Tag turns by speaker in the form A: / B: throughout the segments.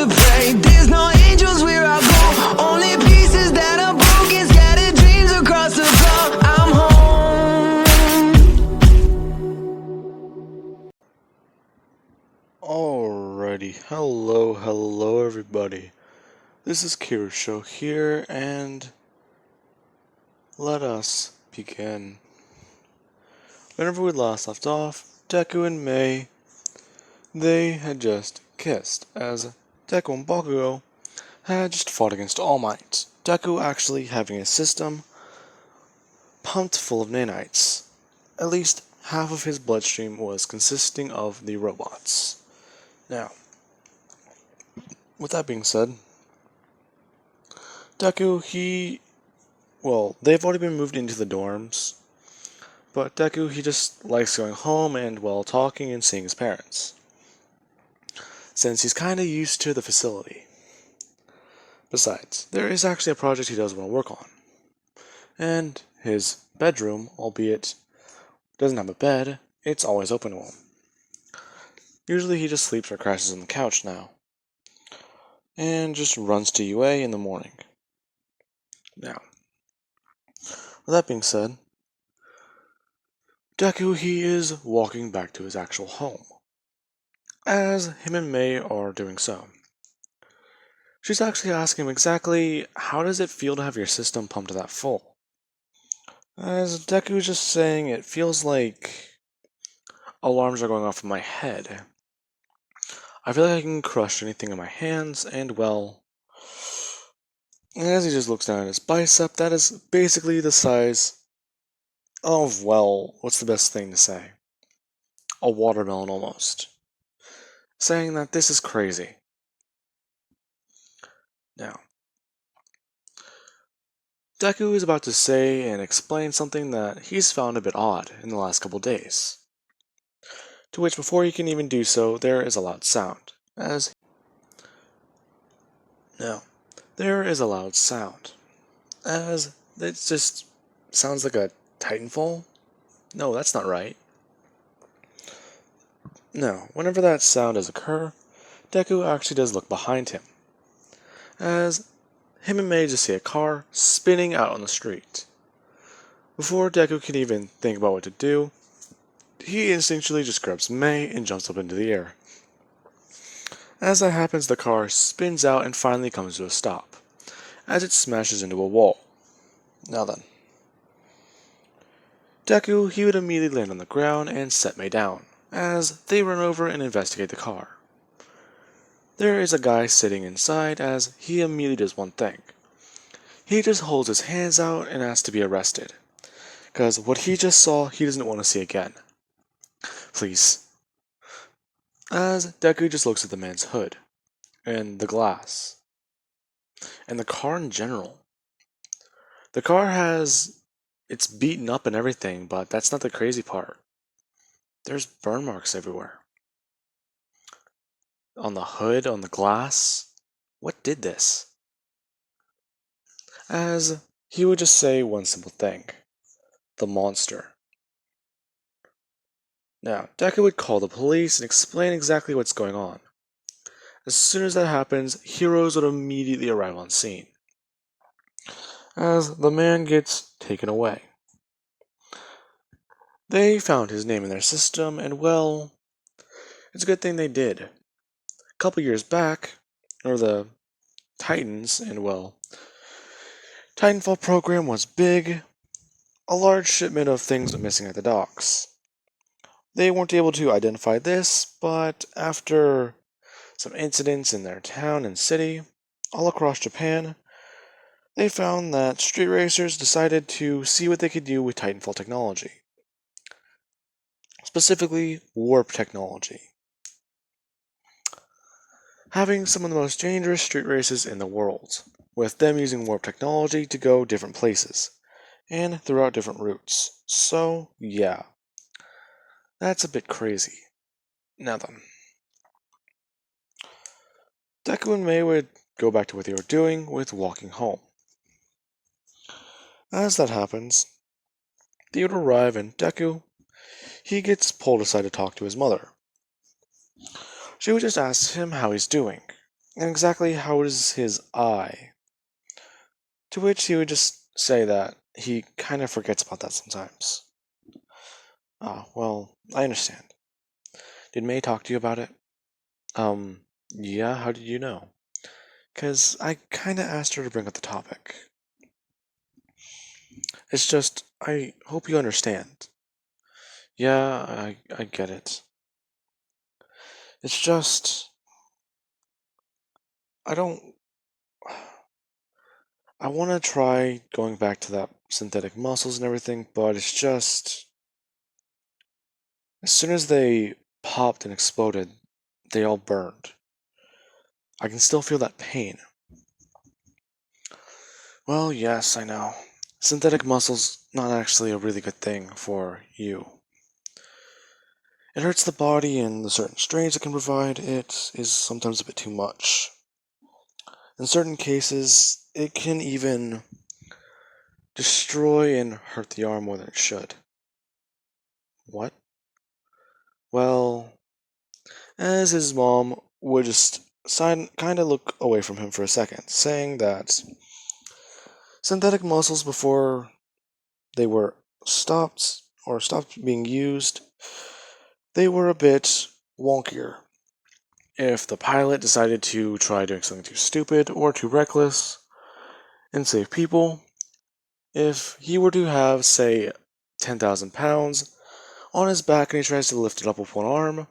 A: to pray. There's no angels where I go, only pieces that are broken, scattered dreams across the floor. I'm home.
B: Alrighty, hello everybody. This is Kirusho here, and let us begin. Whenever we last left off, Deku and Mei, they had just kissed, as Deku and Bakugo had just fought against All Might. Deku actually having a system pumped full of nanites. At least half of his bloodstream was consisting of the robots. Now, with that being said, Deku, they've already been moved into the dorms, but Deku, he just likes going home and, talking and seeing his parents, since he's kinda used to the facility. Besides, there is actually a project he does want to work on, and his bedroom, albeit doesn't have a bed, it's always open to him. Usually he just sleeps or crashes on the couch now, and just runs to UA in the morning. Now, with that being said, Deku, he is walking back to his actual home, as him and Mei are doing so. She's actually asking him exactly how does it feel to have your system pumped that full, as Deku's just saying it feels like alarms are going off in my head. I feel like I can crush anything in my hands, and as he just looks down at his bicep, that is basically the size of, what's the best thing to say? A watermelon almost. Saying that this is crazy. Now, Deku is about to say and explain something that he's found a bit odd in the last couple days. To which, before he can even do so, there is a loud sound. There is a loud sound. As it just sounds like a titanfall? No, that's not right. No, whenever that sound does occur, Deku actually does look behind him, as him and Mei just see a car spinning out on the street. Before Deku can even think about what to do, he instinctually just grabs Mei and jumps up into the air. As that happens, the car spins out and finally comes to a stop, as it smashes into a wall. Now then, Deku, he would immediately land on the ground and set Mei down, as they run over and investigate the car. There is a guy sitting inside, as he immediately does one thing. He just holds his hands out and asks to be arrested, because what he just saw, he doesn't want to see again. Please. As Deku just looks at the man's hood, and the glass, and the car in general. The car it's beaten up and everything, but that's not the crazy part. There's burn marks everywhere. On the hood, on the glass. What did this? As he would just say one simple thing. The monster. Now, Deku would call the police and explain exactly what's going on. As soon as that happens, heroes would immediately arrive on scene, as the man gets taken away. They found his name in their system, and it's a good thing they did. A couple years back, the Titans, and Titanfall program was big. A large shipment of things went missing at the docks. They weren't able to identify this, but after some incidents in their town and city, all across Japan, they found that street racers decided to see what they could do with Titanfall technology. Specifically, warp technology. Having some of the most dangerous street races in the world, with them using warp technology to go different places, and throughout different routes. So, yeah. That's a bit crazy. Now then. Deku and Mei would go back to what they were doing with walking home. As that happens, they would arrive and Deku, he gets pulled aside to talk to his mother. She would just ask him how he's doing, And exactly how is his eye? To which he would just say that he kind of forgets about that sometimes. Ah, well, I understand. Did May talk to you about it? Yeah, how did you know? 'Cause I kinda asked her to bring up the topic. It's just, I hope you understand. Yeah, I get it. It's just, I don't. I want to try going back to that synthetic muscles and everything, but it's just. As soon as they popped and exploded, they all burned. I can still feel that pain. Well, yes, I know. Synthetic muscles not actually a really good thing for you. It hurts the body, and the certain strains it can provide, it is sometimes a bit too much. In certain cases, it can even destroy and hurt the arm more than it should. What? Well, as his mom would just kind of look away from him for a second, saying that synthetic muscles before they were stopped being used, they were a bit wonkier. If the pilot decided to try doing something too stupid or too reckless and save people, if he were to have, say, 10,000 pounds on his back and he tries to lift it up with one arm,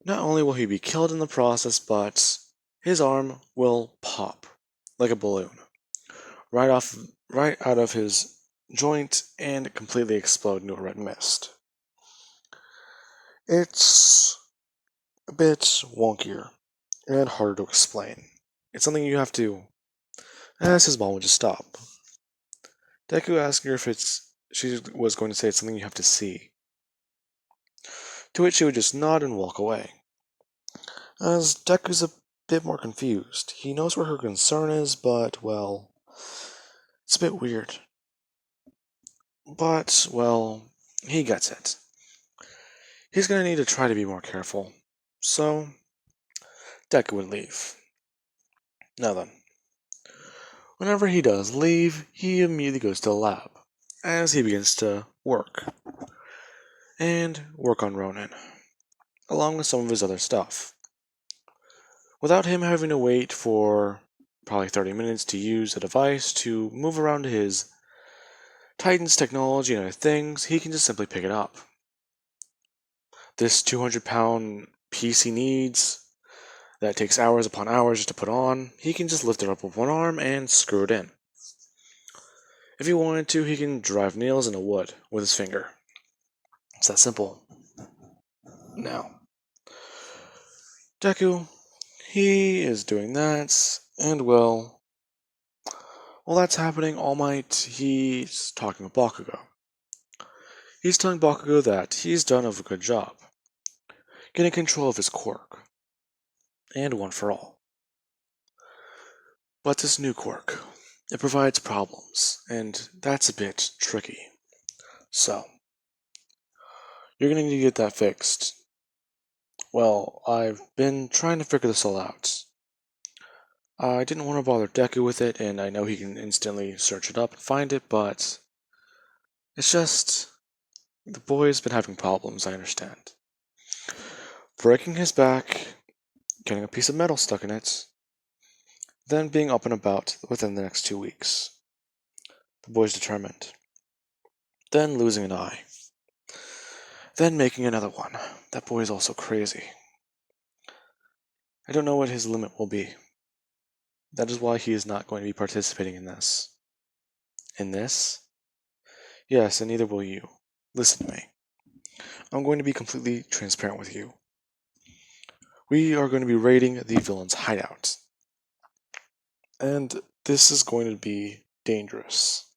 B: not only will he be killed in the process, but his arm will pop like a balloon right out of his joint and completely explode into a red mist. It's a bit wonkier and harder to explain. It's something you have to ask his mom would just stop. Deku asked her if she was going to say it's something you have to see. To which she would just nod and walk away. As Deku's a bit more confused. He knows where her concern is, but, well, it's a bit weird. But, well, he gets it. He's gonna need to try to be more careful. So, Deku would leave. Now then, whenever he does leave, he immediately goes to the lab, as he begins to work. And work on Ronin, along with some of his other stuff. Without him having to wait for probably 30 minutes to use a device to move around his Titan's technology and other things, he can just simply pick it up. This 200-pound piece he needs, that takes hours upon hours just to put on, he can just lift it up with one arm and screw it in. If he wanted to, he can drive nails into wood with his finger. It's that simple. Now, Deku, he is doing that, and well, while that's happening, All Might, he's talking with Bakugo. He's telling Bakugo that he's done a good job, getting control of his quirk, and one for all. But this new quirk, it provides problems, and that's a bit tricky. So, you're gonna need to get that fixed. Well, I've been trying to figure this all out. I didn't want to bother Deku with it, and I know he can instantly search it up and find it, but it's just the boy's been having problems, I understand. Breaking his back, getting a piece of metal stuck in it, then being up and about within the next 2 weeks. The boy's determined. Then losing an eye. Then making another one. That boy is also crazy. I don't know what his limit will be. That is why he is not going to be participating in this. In this? Yes, and neither will you. Listen to me. I'm going to be completely transparent with you. We are going to be raiding the villain's hideout. And this is going to be dangerous.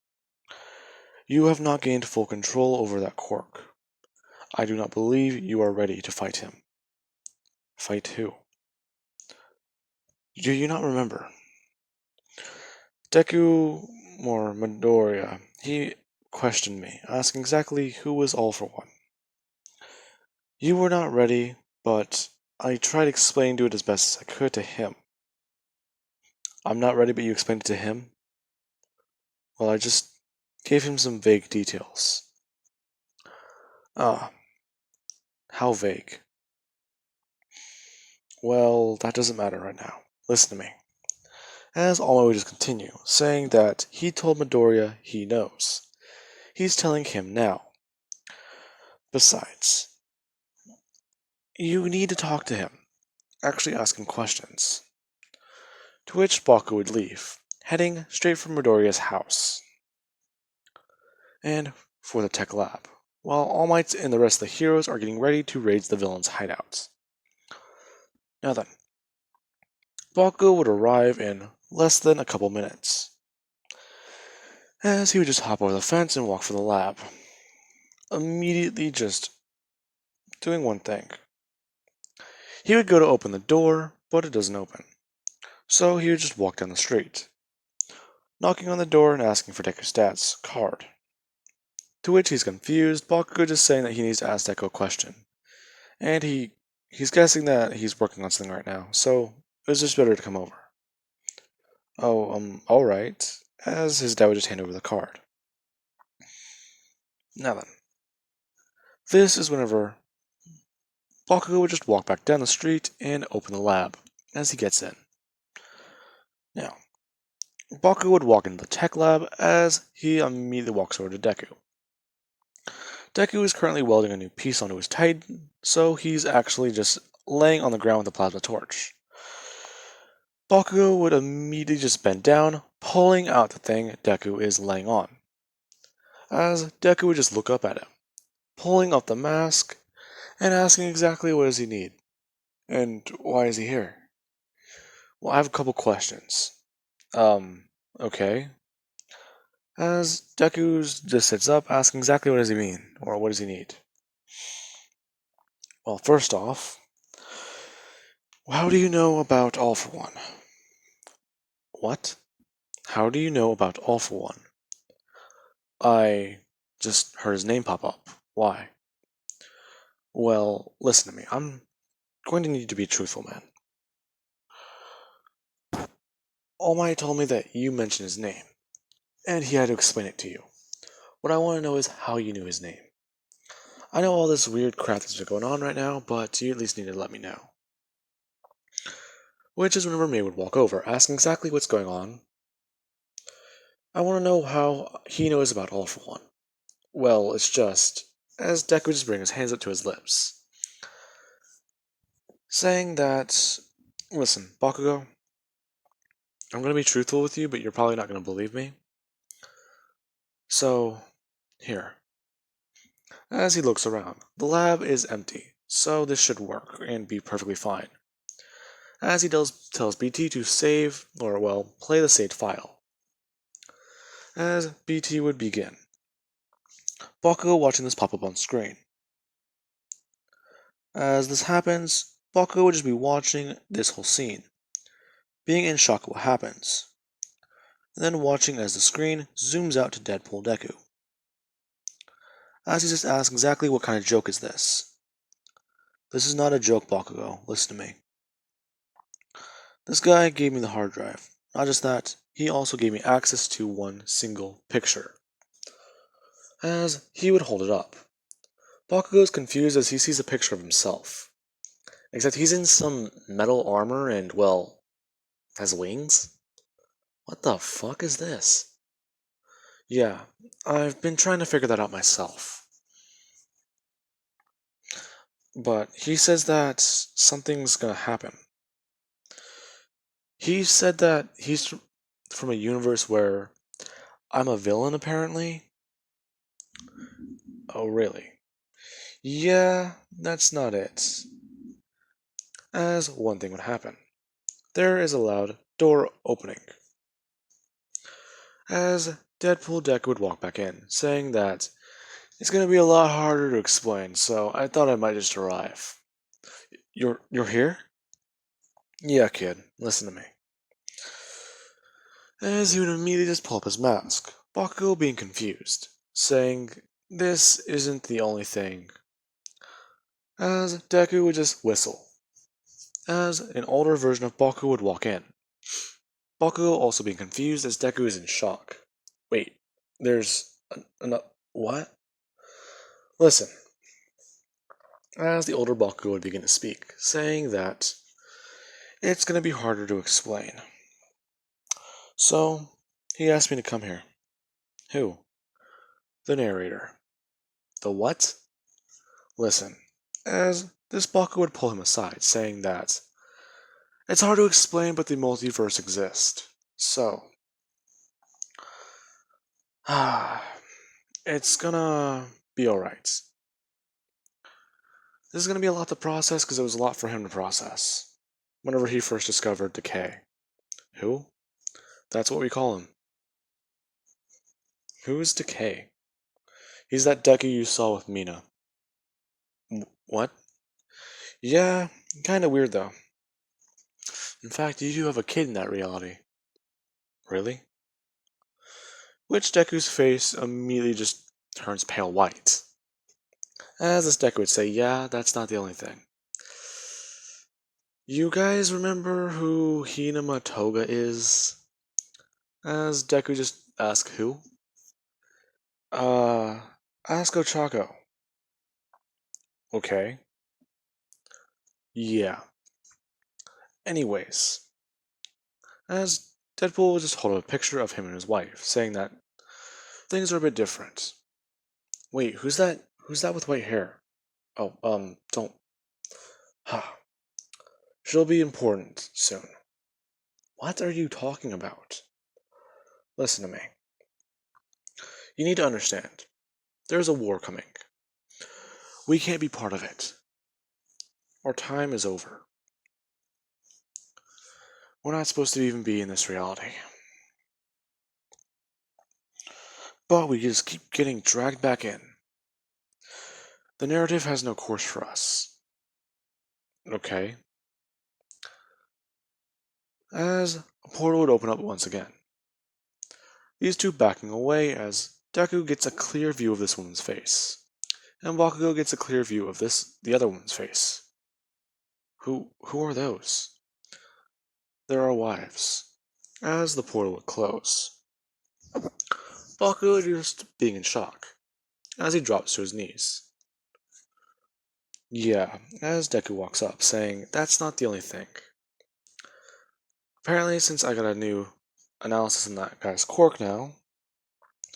B: You have not gained full control over that quirk. I do not believe you are ready to fight him. Fight who? Do you not remember? Deku, or Midoriya, he questioned me, asking exactly who was All for One. You were not ready, but I tried explaining to it as best as I could to him. I'm not ready, but you explained it to him? Well, I just gave him some vague details. Ah, how vague? Well, that doesn't matter right now. Listen to me. As All Might would just continue, saying that he told Midoriya he knows. He's telling him now. Besides, you need to talk to him. Actually ask him questions. To which Baku would leave, heading straight for Midoriya's house. And for the tech lab, while All Might and the rest of the heroes are getting ready to raid the villains' hideouts. Now then, Baku would arrive in less than a couple minutes, as he would just hop over the fence and walk for the lab, immediately just doing one thing. He would go to open the door, but it doesn't open, so he would just walk down the street, knocking on the door and asking for Deku's dad's card. To which he's confused, Bakugo just saying that he needs to ask Deku a question, and he's guessing that he's working on something right now, so it was just better to come over. Oh, alright, as his dad would just hand over the card. Now then, this is whenever Bakugo would just walk back down the street and open the lab, as he gets in. Now, Bakugo would walk into the tech lab as he immediately walks over to Deku. Deku is currently welding a new piece onto his Titan, so he's actually just laying on the ground with a plasma torch. Bakugo would immediately just bend down, pulling out the thing Deku is laying on. As Deku would just look up at him, pulling off the mask, and asking exactly what does he need, and why is he here? Well, I have a couple questions. Okay. As Deku just sits up, asking exactly what does he mean, or what does he need? Well, first off, how do you know about All for One? What? How do you know about All for One? I just heard his name pop up. Why? Well, listen to me. I'm going to need you to be truthful, man. All Might told me that you mentioned his name, and he had to explain it to you. What I want to know is how you knew his name. I know all this weird crap that's going on right now, but you at least need to let me know. Which is whenever May would walk over, asking exactly what's going on. I want to know how he knows about All for One. Well, it's just, as Deku would just bring his hands up to his lips, saying that, listen, Bakugo, I'm going to be truthful with you, but you're probably not going to believe me. So, here. As he looks around, the lab is empty, so this should work and be perfectly fine. As he tells BT to save, or well, play the saved file. As BT would begin, Bakugo watching this pop up on screen. As this happens, Bakugo would just be watching this whole scene, being in shock at what happens, and then watching as the screen zooms out to Deadpool Deku. As he just asks exactly what kind of joke is this. This is not a joke, Bakugo, listen to me. This guy gave me the hard drive. Not just that, he also gave me access to one single picture. As he would hold it up, Bakugo is confused as he sees a picture of himself. Except he's in some metal armor and, well, has wings? What the fuck is this? Yeah, I've been trying to figure that out myself. But he says that something's gonna happen. He said that he's from a universe where I'm a villain, apparently. Oh, really? Yeah, that's not it. As one thing would happen. There is a loud door opening. As Deadpool Deku would walk back in, saying that it's gonna be a lot harder to explain, so I thought I might just arrive. You're here? Yeah, kid, listen to me. As he would immediately just pull up his mask, Bakugo being confused, saying this isn't the only thing. As Deku would just whistle, as an older version of Bakugo would walk in. Bakugo also being confused as Deku is in shock. Wait, there's what? Listen, as the older Bakugo would begin to speak, saying that it's going to be harder to explain. So, he asked me to come here. Who? The narrator. The what? Listen, as this Bakugo would pull him aside, saying that it's hard to explain, but the multiverse exists. So, it's gonna be alright. This is gonna be a lot to process because it was a lot for him to process whenever he first discovered Decay. Who? That's what we call him. Who is Decay? He's that Deku you saw with Mina. What? Yeah, kinda weird though. In fact, you do have a kid in that reality. Really? Which Deku's face immediately just turns pale white. As this Deku would say, yeah, that's not the only thing. You guys remember who Hinama Toga is? As Deku just asks who? Ask Ochako. Okay. Yeah. Anyways, as Deadpool will just hold up a picture of him and his wife, saying that things are a bit different. Wait, who's that? Who's that with white hair? Oh, don't. Ha. She'll be important soon. What are you talking about? Listen to me. You need to understand. There's a war coming. We can't be part of it. Our time is over. We're not supposed to even be in this reality. But we just keep getting dragged back in. The narrative has no course for us. Okay. As a portal would open up once again. These two backing away as Deku gets a clear view of this woman's face. And Bakugo gets a clear view of the other woman's face. Who are those? They're our wives. As the portal would close. Bakugo just being in shock, as he drops to his knees. Yeah, as Deku walks up, saying, that's not the only thing. Apparently, since I got a new analysis in that guy's quirk now,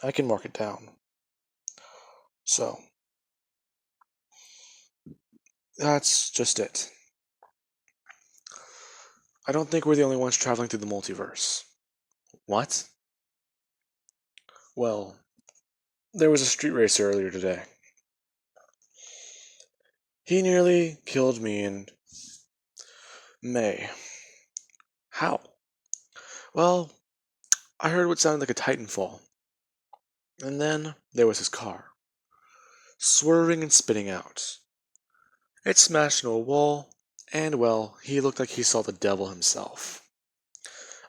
B: I can mark it down. So, that's just it. I don't think we're the only ones traveling through the multiverse. What? Well, there was a street racer earlier today. He nearly killed me in May. How? Well, I heard what sounded like a titanfall. And then there was his car, swerving and spinning out. It smashed into a wall, and well, he looked like he saw the devil himself.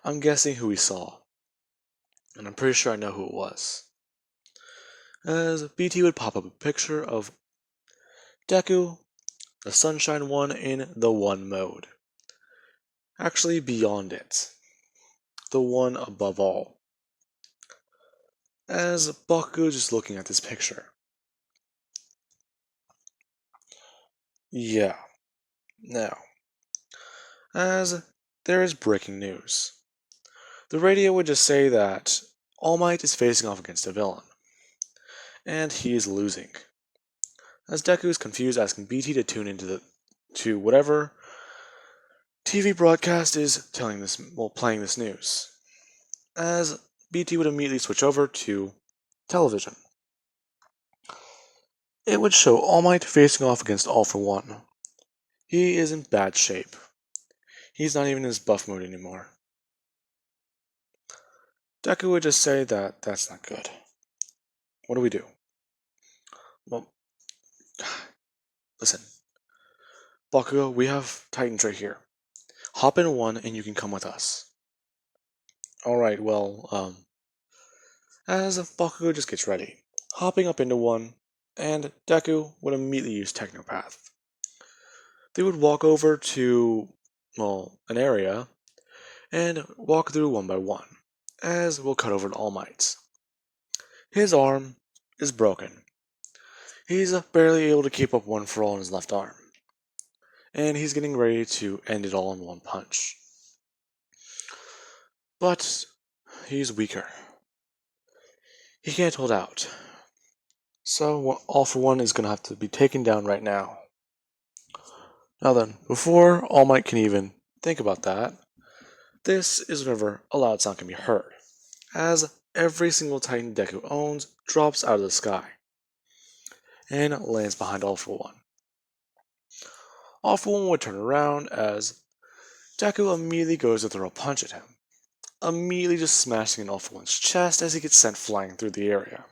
B: I'm guessing who he saw, and I'm pretty sure I know who it was. As BT would pop up a picture of Deku, the Sunshine One in the One mode. Actually, beyond it. The one above all. As Bakugo just looking at this picture. Yeah. Now, as there is breaking news. The radio would just say that All Might is facing off against a villain. And he is losing. As Deku is confused, asking BT to tune into to whatever TV broadcast is playing this news. As BT would immediately switch over to television. It would show All Might facing off against All for One. He is in bad shape. He's not even in his buff mode anymore. Deku would just say that that's not good. What do we do? Well, listen. Bakugo, we have Titans right here. Hop in one and you can come with us. Alright, well, as Bakugo just gets ready, hopping up into one, and Deku would immediately use Technopath. They would walk over to an area, and walk through one by one, as we'll cut over to All Might. His arm is broken. He's barely able to keep up one for all in his left arm, and he's getting ready to end it all in one punch. But he's weaker. He can't hold out. So All for One is going to have to be taken down right now. Now then, before All Might can even think about that, this is whenever a loud sound can be heard, as every single Titan Deku owns drops out of the sky and lands behind All for One. All for One would turn around as Deku immediately goes to throw a punch at him, immediately just smashing in All for One's chest as he gets sent flying through the area.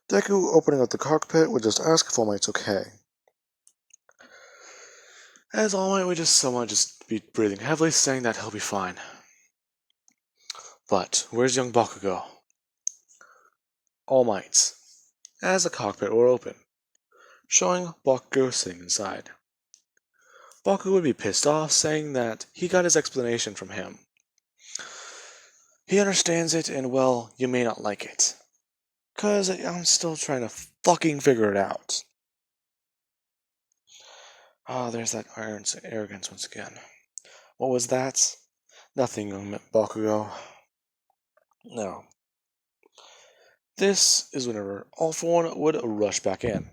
B: Deku, opening up the cockpit, would just ask if All Might's okay, as All Might would just somewhat just be breathing heavily, saying that he'll be fine. But where's young Bakugo? All Might, as the cockpit will open, showing Bakugo sitting inside. Bakugo would be pissed off, saying that he got his explanation from him. He understands it, and well, you may not like it. 'Cause I'm still trying to fucking figure it out. Ah, there's that arrogance once again. What was that? Nothing, young Bakugo. No. This is whenever All for One would rush back in.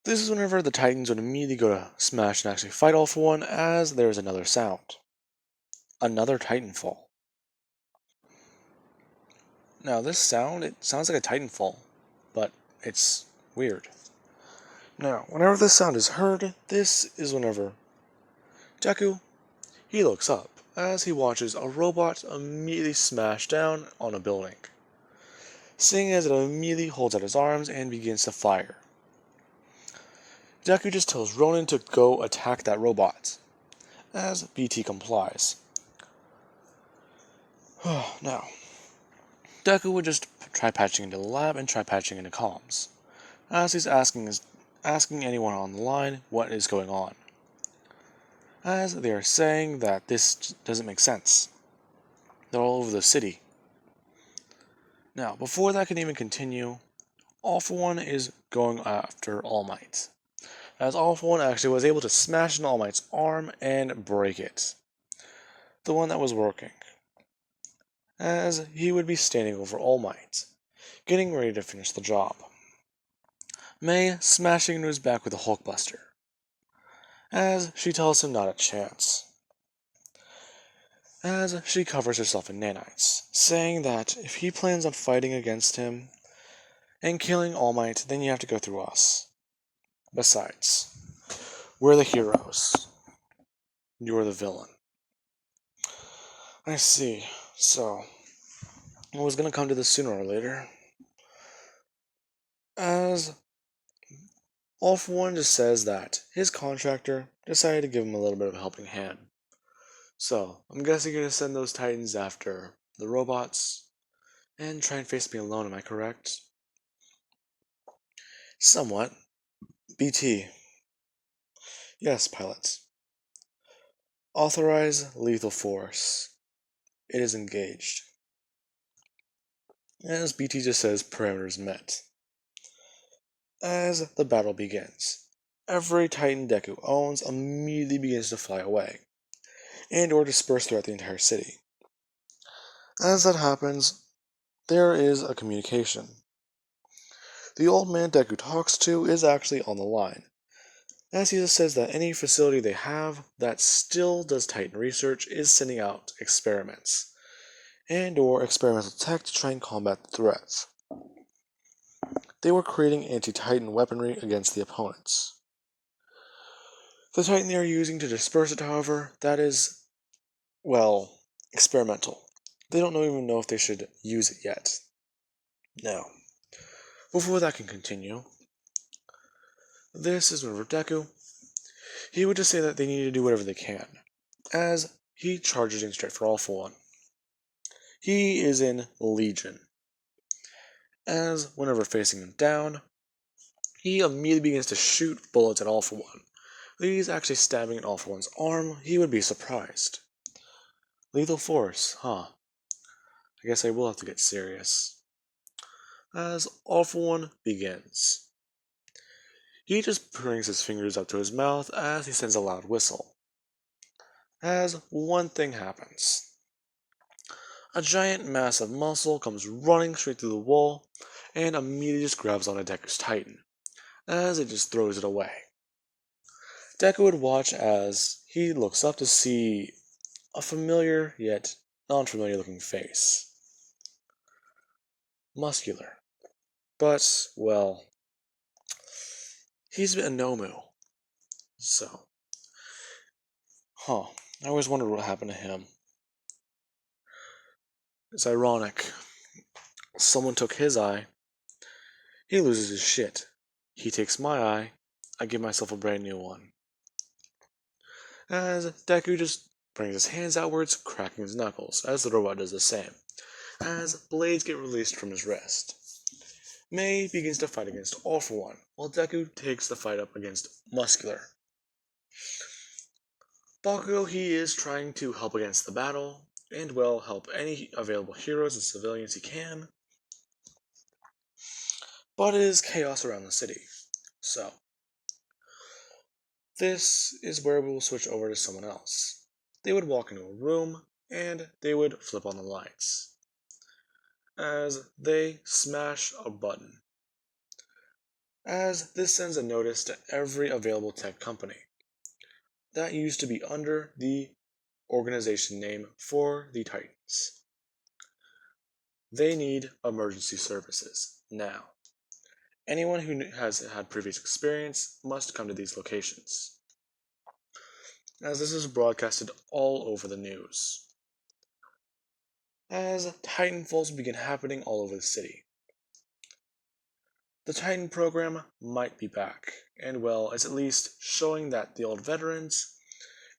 B: This is whenever the Titans would immediately go to smash and actually fight All for One, as there's another sound. Another titanfall. Now this sound, it sounds like a titanfall, but it's weird. Now, whenever this sound is heard, this is whenever Deku, he looks up as he watches a robot immediately smash down on a building, seeing as it immediately holds out his arms and begins to fire. Deku just tells Ronin to go attack that robot, as BT complies. Now, Deku would just try patching into the lab and try patching into comms, as he's asking anyone on the line what is going on, as they are saying that this doesn't make sense. They're all over the city. Now, before that can even continue, All for One is going after All Might, as All for One actually was able to smash in All Might's arm and break it, the one that was working, as he would be standing over All Might, getting ready to finish the job. May smashing into his back with a Hulkbuster, as she tells him not a chance, as she covers herself in nanites, saying that if he plans on fighting against him and killing All Might, then you have to go through us. Besides, we're the heroes. You're the villain. I see. So, I was gonna come to this sooner or later. As All for One just says that his contractor decided to give him a little bit of a helping hand. So, I'm guessing you're gonna send those Titans after the robots and try and face me alone, am I correct? Somewhat. BT. Yes, pilots. Authorize lethal force. It is engaged. As BT just says, parameters met. As the battle begins, every Titan Deku owns immediately begins to fly away, and or disperse throughout the entire city. As that happens, there is a communication. The old man Deku talks to is actually on the line, as he says that any facility they have that still does Titan research is sending out experiments, and or experimental tech to try and combat the threats. They were creating anti-Titan weaponry against the opponents. The Titan they are using to disperse it, however, that is, well, experimental. They don't even know if they should use it yet. Now, before that can continue, this is whenever Deku, he would just say that they need to do whatever they can, as he charges in straight for All for One. He is in Legion, as whenever facing him down, he immediately begins to shoot bullets at All for One, Lee's actually stabbing an All For One's arm, he would be surprised. Lethal force, huh? I guess I will have to get serious. As All For One begins. He just brings his fingers up to his mouth as he sends a loud whistle. As one thing happens. A giant mass of muscle comes running straight through the wall and immediately just grabs onto Deku's Titan, as it just throws it away. Deku would watch as he looks up to see a familiar yet non-familiar looking face. Muscular. But, well, he's a Nomu. So, I always wondered what happened to him. It's ironic. Someone took his eye. He loses his shit. He takes my eye. I give myself a brand new one. As Deku just brings his hands outwards, cracking his knuckles, as the robot does the same, as blades get released from his wrist. Mei begins to fight against All For One, while Deku takes the fight up against Muscular. Bakugo, he is trying to help against the battle, and will help any available heroes and civilians he can, but it is chaos around the city. So, this is where we will switch over to someone else. They would walk into a room, and they would flip on the lights, as they smash a button. As this sends a notice to every available tech company that used to be under the organization name for the Titans. They need emergency services now. Anyone who has had previous experience must come to these locations, as this is broadcasted all over the news. As titanfalls begin happening all over the city. The Titan program might be back, and well, it's at least showing that the old veterans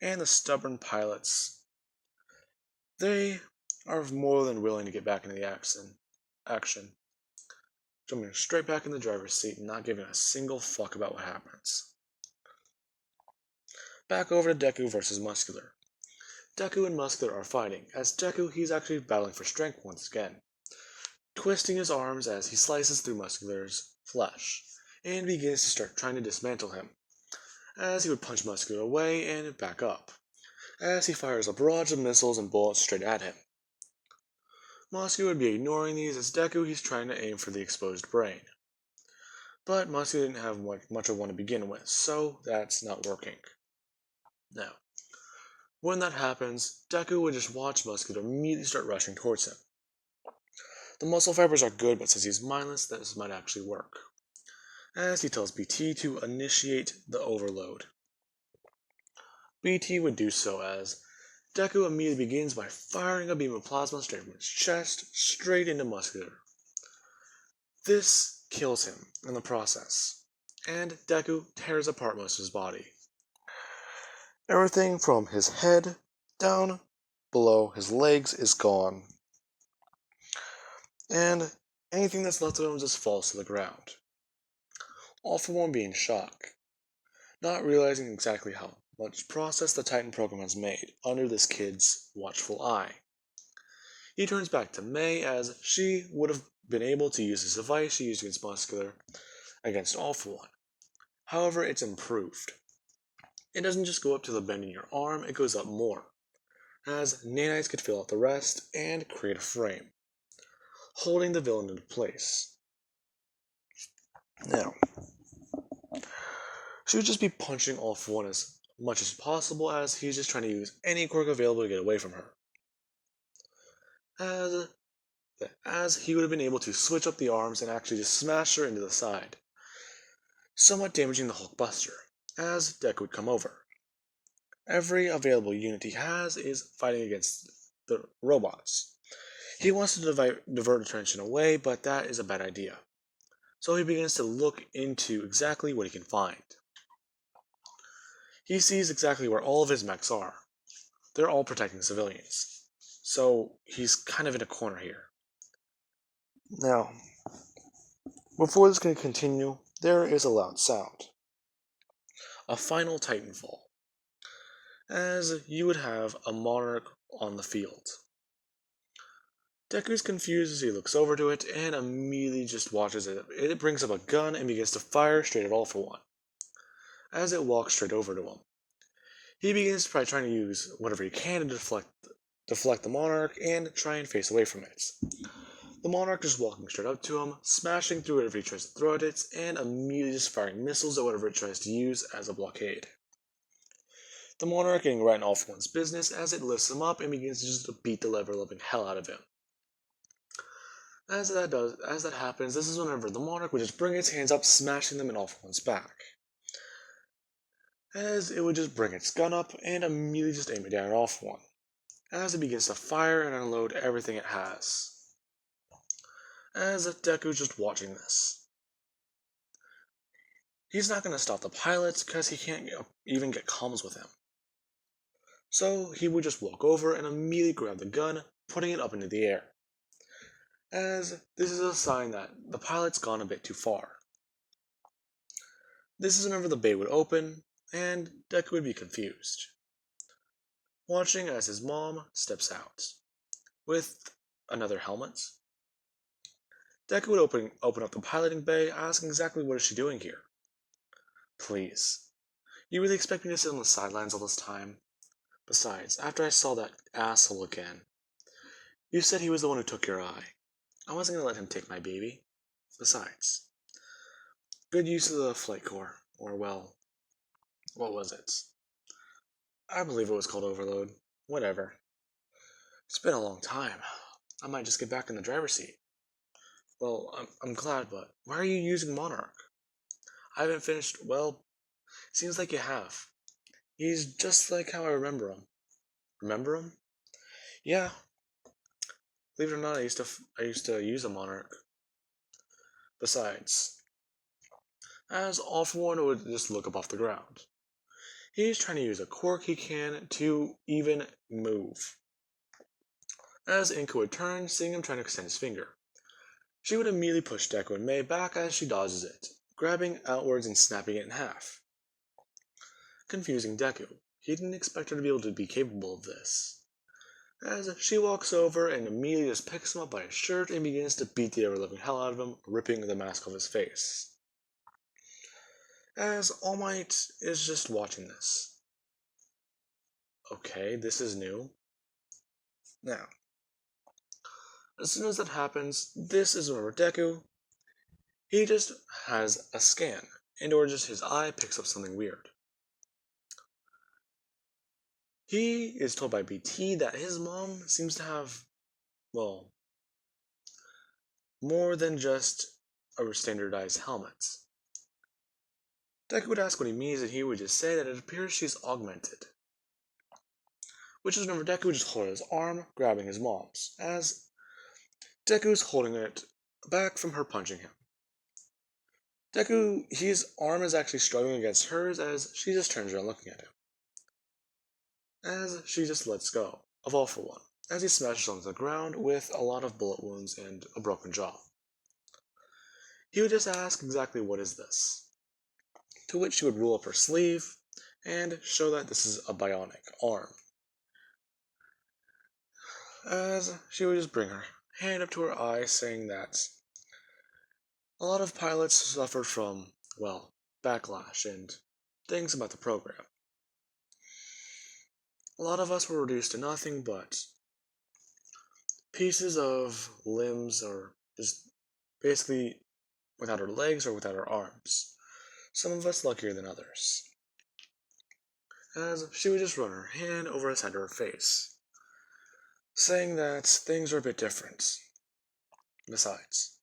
B: and the stubborn pilots, they are more than willing to get back into the action, jumping straight back in the driver's seat and not giving a single fuck about what happens. Back over to Deku versus Muscular. Deku and Muscular are fighting, as Deku, he's actually battling for strength once again, twisting his arms as he slices through Muscular's flesh, and begins to start trying to dismantle him, as he would punch Muscular away and back up, as he fires a barrage of missiles and bullets straight at him. Muscular would be ignoring these as Deku, he's trying to aim for the exposed brain. But Muscular didn't have much of one to begin with, so that's not working. Now, when that happens, Deku would just watch Muscular immediately start rushing towards him. The muscle fibers are good, but since he's mindless, this might actually work, as he tells BT to initiate the overload. BT would do so as Deku immediately begins by firing a beam of plasma straight from his chest, straight into Muscular. This kills him in the process, and Deku tears apart most of his body. Everything from his head down below his legs is gone, and anything that's left of him just falls to the ground. All For One being in shock, not realizing exactly how much process the Titan program has made under this kid's watchful eye. He turns back to Mei as she would have been able to use this device she used against Muscular against All For One. However, it's improved. It doesn't just go up to the bend in your arm, it goes up more, as nanites could fill out the rest and create a frame, holding the villain into place. Now, she would just be punching All For One as much as possible as he's just trying to use any quirk available to get away from her. As he would have been able to switch up the arms and actually just smash her into the side, somewhat damaging the Hulkbuster, as Deku would come over. Every available unit he has is fighting against the robots. He wants to divert attention away, but that is a bad idea. So he begins to look into exactly what he can find. He sees exactly where all of his mechs are. They're all protecting civilians. So he's kind of in a corner here. Now, before this can continue, there is a loud sound. a final titanfall, as you would have a monarch on the field. Deku's confused as he looks over to it and immediately just watches it. It brings up a gun and begins to fire straight at All For One, as it walks straight over to him. He begins by trying to use whatever he can to deflect the monarch and try and face away from it. The monarch is walking straight up to him, smashing through whatever he tries to throw at it, and immediately just firing missiles at whatever it tries to use as a blockade. The monarch getting right in All For One's business as it lifts him up and begins to just beat the ever-loving hell out of him. As that happens, this is whenever the monarch would just bring its hands up, smashing them in All For One's back. As it would just bring its gun up and immediately just aim it down at All For One, as it begins to fire and unload everything it has. As Deku's just watching this. He's not going to stop the pilot because he can't even get comms with him. So he would just walk over and immediately grab the gun, putting it up into the air, as this is a sign that the pilot's gone a bit too far. This is whenever the bay would open, and Deku would be confused, watching as his mom steps out, with another helmet. Deku would open up the piloting bay, asking exactly what is she doing here. Please, you really expect me to sit on the sidelines all this time? Besides, after I saw that asshole again, you said he was the one who took your eye. I wasn't going to let him take my baby. Besides, good use of the flight core, or well, what was it? I believe it was called Overload. Whatever. It's been a long time. I might just get back in the driver's seat. Well, I'm glad, but why are you using Monarch? I haven't finished. Well, seems like you have. He's just like how I remember him. Remember him? Yeah. Believe it or not, I used to use a Monarch. Besides, as All For One would just look up off the ground. He's trying to use a quirk he can to even move. As Inko would turn, seeing him trying to extend his finger. She would immediately push Deku and Mei back as she dodges it, grabbing outwards and snapping it in half. Confusing Deku. He didn't expect her to be able to be capable of this. As she walks over and immediately just picks him up by his shirt and begins to beat the ever-living hell out of him, ripping the mask off his face. As All Might is just watching this. Okay, this is new. Now, as soon as that happens, this is whenever Deku, he just has a scan, or just his eye picks up something weird. He is told by BT that his mom seems to have, well, more than just a standardized helmet. Deku would ask what he means, and he would just say that it appears she's augmented. Which is whenever Deku would just hold his arm, grabbing his mom's, as Deku's holding it back from her punching him. Deku, his arm is actually struggling against hers as she just turns around looking at him. As she just lets go of All For One, as he smashes onto the ground with a lot of bullet wounds and a broken jaw. He would just ask exactly what is this, to which she would roll up her sleeve and show that this is a bionic arm. As she would just bring her hand up to her eye, saying that a lot of pilots suffered from, well, backlash and things about the program. A lot of us were reduced to nothing but pieces of limbs, or just basically without our legs or without our arms. Some of us luckier than others. As she would just run her hand over his head to her face, saying that things are a bit different. Besides,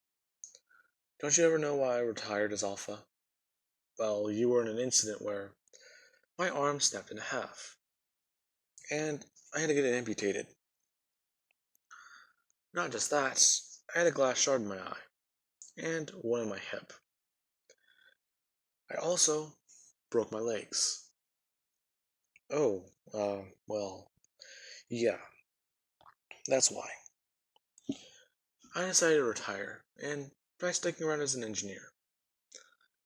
B: don't you ever know why I retired as Alpha? Well, you were in an incident where my arm snapped in half, and I had to get it amputated. Not just that, I had a glass shard in my eye, and one in my hip. I also broke my legs. Oh, well, yeah, that's why. I decided to retire, and try sticking around as an engineer.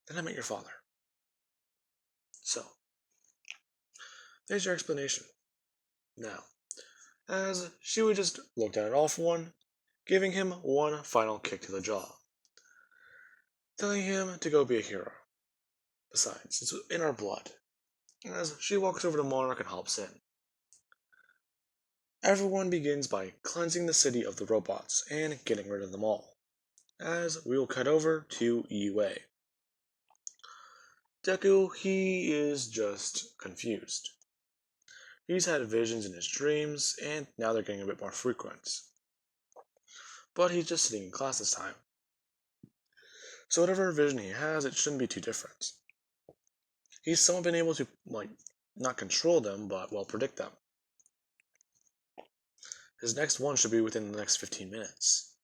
B: Then I met your father. So, There's your explanation. Now, as she would just look at it all for one, giving him one final kick to the jaw, telling him to go be a hero. Besides, it's in our blood. As she walks over to Monarch and hops in. Everyone begins by cleansing the city of the robots and getting rid of them all, as we will cut over to UA. Deku, he is just confused. He's had visions in his dreams, and now they're getting a bit more frequent. But he's just sitting in class this time. So whatever vision he has, it shouldn't be too different. He's somewhat been able to, not control them, but, predict them. His next one should be within the next 15 minutes.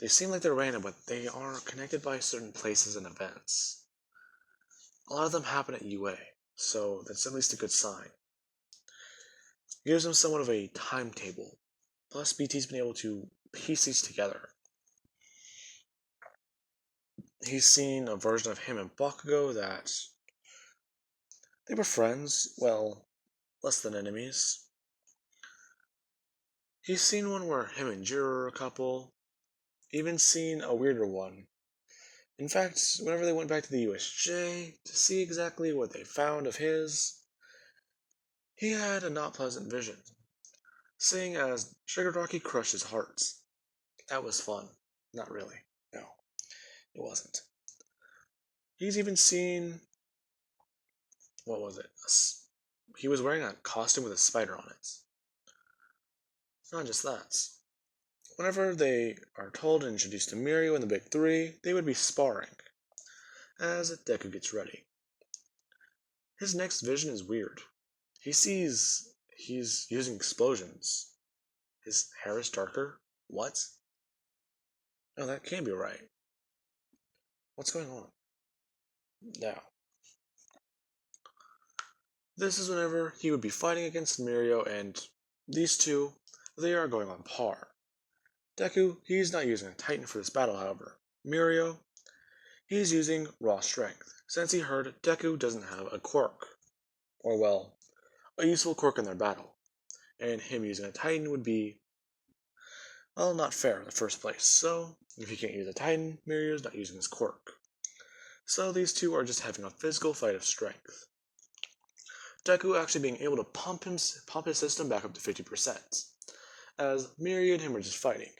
B: They seem like they're random, but they are connected by certain places and events. A lot of them happen at UA, so that's at least a good sign. It gives him somewhat of a timetable. Plus, BT's been able to piece these together. He's seen a version of him and Bakugo that they were friends, less than enemies. He's seen one where him and Jiro are a couple, even seen a weirder one. In fact, whenever they went back to the USJ to see exactly what they found of his, he had a not pleasant vision, seeing as Shigaraki crushed his heart. That was fun. Not really. No, it wasn't. He's even seen... what was it? He was wearing a costume with a spider on it. Not just that. Whenever they are told and introduced to Mirio and the Big Three, they would be sparring, as Deku gets ready. His next vision is weird. He sees he's using explosions. His hair is darker? What? No, that can't be right. What's going on? Now, this is whenever he would be fighting against Mirio, and these two, they are going on par. Deku, he's not using a Titan for this battle, however. Mirio, he's using raw strength, since he heard Deku doesn't have a quirk. Or, a useful quirk in their battle. And him using a Titan would be, not fair in the first place. So, if he can't use a Titan, Mirio's not using his quirk. So these two are just having a physical fight of strength. Deku actually being able to pump his system back up to 50%, as Mirio and him are just fighting.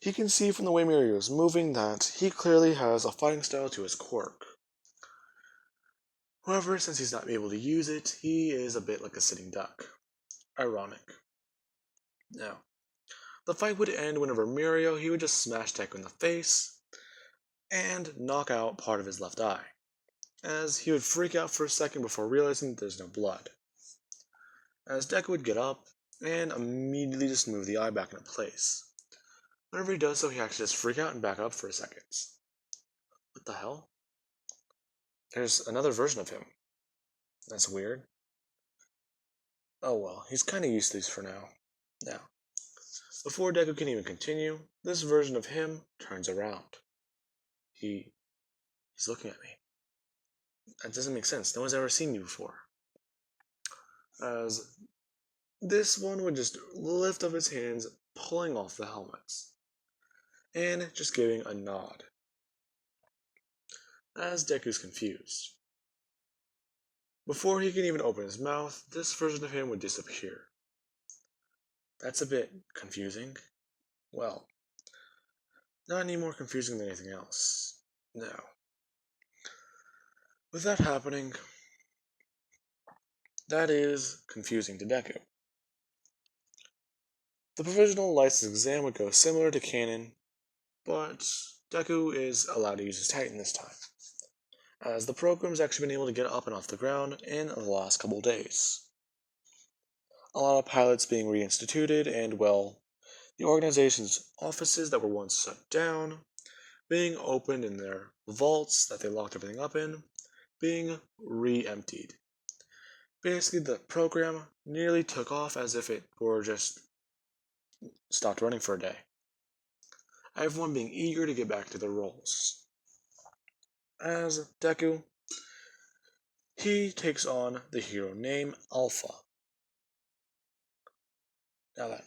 B: He can see from the way Mirio is moving that he clearly has a fighting style to his quirk. However, since he's not able to use it, he is a bit like a sitting duck. Ironic. Now, the fight would end whenever Mirio, he would just smash Deku in the face and knock out part of his left eye, as he would freak out for a second before realizing that there's no blood. As Deku would get up and immediately just move the eye back into place. Whenever he does so, he actually just freak out and back up for a second. What the hell? There's another version of him. That's weird. Oh well, he's kinda used to these for now. Now, before Deku can even continue, this version of him turns around. He's looking at me. That doesn't make sense. No one's ever seen me before. As this one would just lift up his hands, pulling off the helmets, and just giving a nod. As Deku's confused. Before he can even open his mouth, this version of him would disappear. That's a bit confusing. Well, not any more confusing than anything else. Now, with that happening, that is confusing to Deku. The provisional license exam would go similar to canon, but Deku is allowed to use his Titan this time, as the program's actually been able to get up and off the ground in the last couple days. A lot of pilots being reinstituted, and the organization's offices that were once shut down being opened in their vaults that they locked everything up in, being re-emptied. Basically, the program nearly took off as if it were just stopped running for a day. Everyone being eager to get back to their roles. As Deku, he takes on the hero named Alpha. Now then,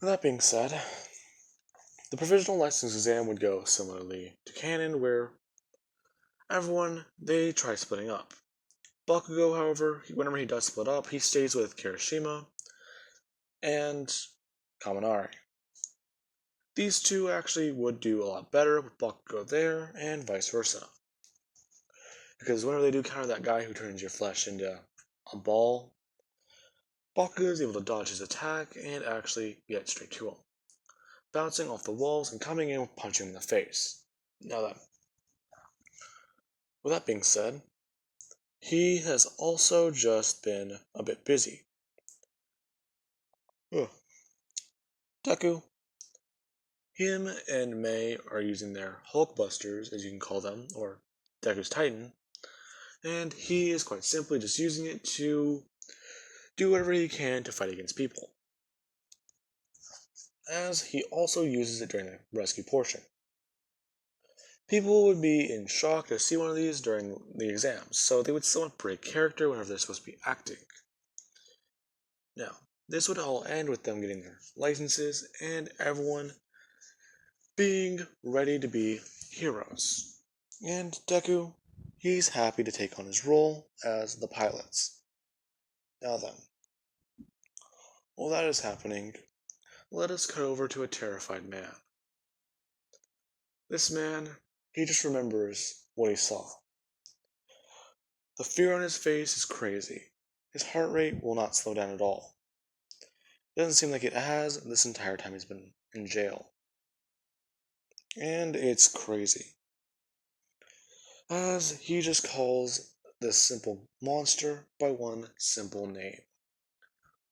B: with that being said, the provisional license exam would go similarly to canon, where everyone, they try splitting up. Bakugo, however, whenever he does split up, he stays with Kirishima and Kaminari. These two actually would do a lot better with Bakugo there, and vice versa. Because whenever they do counter that guy who turns your flesh into a ball, Bakugo is able to dodge his attack and actually get straight to him, bouncing off the walls and coming in with punching him in the face. Now then, with that being said, he has also just been a bit busy. Ugh. Deku, him and Mei are using their Hulkbusters, as you can call them, or Deku's Titan, and he is quite simply just using it to do whatever he can to fight against people, as he also uses it during the rescue portion. People would be in shock to see one of these during the exams, so they would somewhat break character whenever they're supposed to be acting. Now, this would all end with them getting their licenses and everyone being ready to be heroes. And Deku, he's happy to take on his role as the pilots. Now then, while that is happening, let us cut over to a terrified man. This man, he just remembers what he saw. The fear on his face is crazy. His heart rate will not slow down at all. It doesn't seem like it has this entire time he's been in jail. And it's crazy, as he just calls this simple monster by one simple name: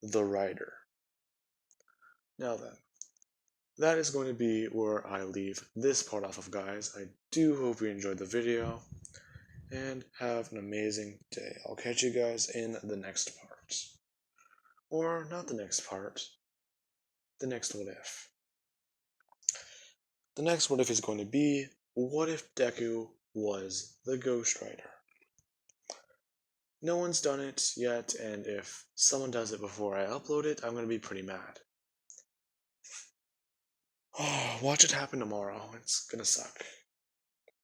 B: the Rider. Now then, that is going to be where I leave this part off of, guys. I do hope you enjoyed the video, and have an amazing day. I'll catch you guys in the next part. Or not the next part, the next what if. The next what if is going to be, what if Deku was the Ghost Rider? No one's done it yet, and if someone does it before I upload it, I'm going to be pretty mad. Watch it happen tomorrow. It's going to suck.